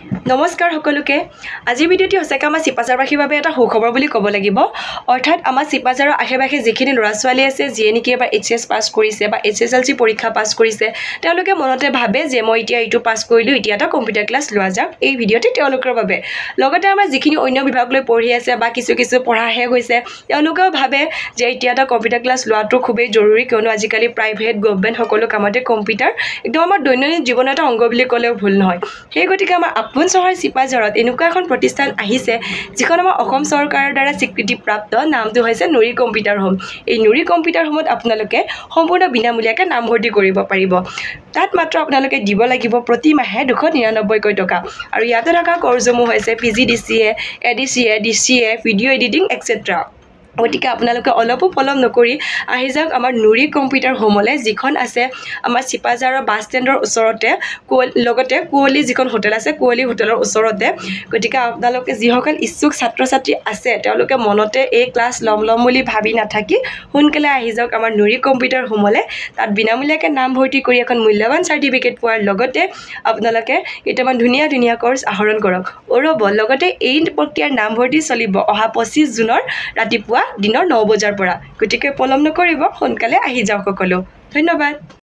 নমস্কাৰ সকলোকে আজিৰ ভিডিঅ'টি সঁচাকৈ আমাৰ চিপাঝাৰবাসীৰ বাবে এটা সুখবৰ বুলি ক'ব লাগিব অৰ্থাৎ আমাৰ চিপাঝাৰৰ আশে-পাশে যিখিনি ল'ৰা ছোৱালী আছে যিয়ে নেকি এবাৰ এইচএছ পাছ কৰিছে বা এইচএছএলচি পৰীক্ষা পাছ কৰিছে তেওঁলোকে মনতে ভাবে যে মই এতিয়া এইটো পাছ কৰিলোঁ এতিয়া এটা কম্পিউটাৰ ক্লাছ লোৱা যাওক এই ভিডিঅ'টি তেওঁলোকৰ বাবে লগতে আমাৰ যিখিনি অন্য বিভাগলৈ পঢ়ি আছে বা কিছু পঢ়া শেষ হৈছে তেওঁলোকেও ভাবে যে এতিয়া এটা কম্পিউটাৰ ক্লাছ লোৱাটো খুবেই জৰুৰী কিয়নো আজিকালি প্ৰাইভেট গভৰ্ণমেণ্ট সকলো কামতে কম্পিউটাৰ একদম আমাৰ দৈনন্দিন জীৱনৰ এটা অংগ বুলি ক'লেও ভুল নহয় সেই গতিকে আমাৰ আপোন চহৰ চিপাঝাৰত এনেকুৱা এখন প্ৰতিষ্ঠান আহিছে যিখন আমাৰ অসম চৰকাৰৰ দ্বাৰা স্বীকৃতিপ্ৰাপ্ত নামটো হৈছে নুৰি কম্পিউটাৰ হোম এই নুৰি কম্পিউটাৰ হোমত আপোনালোকে সম্পূৰ্ণ বিনামূলীয়াকৈ নামভৰ্তি কৰিব পাৰিব তাত মাত্ৰ আপোনালোকে দিব লাগিব প্ৰতি মাহে 299 টকা আৰু ইয়াতে থকা কৰ্ছসমূহ হৈছে PGDCA ADCA DCA video' editing etcetera গতিকে আপোনালোকে অলপো পলম নকৰি আহি যাওক আমাৰ নুৰি কম্পিউটাৰ হোমলৈ যিখন আছে আমাৰ চিপাঝাৰৰ বাছ ষ্টেণ্ডৰ ওচৰতে লগতে কুৱলী যিখন হোটেল আছে কুৱলী হোটেলৰ ওচৰতে গতিকে আপোনালোকে যিসকল ইচ্ছুক ছাত্ৰ ছাত্ৰী আছে তেওঁলোকে মনতে এই ক্লাছ ল'ম বুলি ভাবি নাথাকি সোনকালে আহি যাওক আমাৰ নুৰি কম্পিউটাৰ হোমলৈ তাত বিনামূলীয়াকৈ নামভৰ্তি কৰি এখন মূল্যৱান চাৰ্টিফিকেট পোৱাৰ লগতে আপোনালোকে কেইটামান ধুনীয়া কৰ্ছ আহৰণ কৰক ৰ'ব লগতে এই প্ৰক্ৰিয়াৰ নামভৰ্তি চলিব অহা 25 জুনৰ ৰাতিপুৱা দিনৰ 9 বজাৰ পৰা গতিকে পলম নকৰিব সোনকালে আহি যাওক সকলো ধন্যবাদ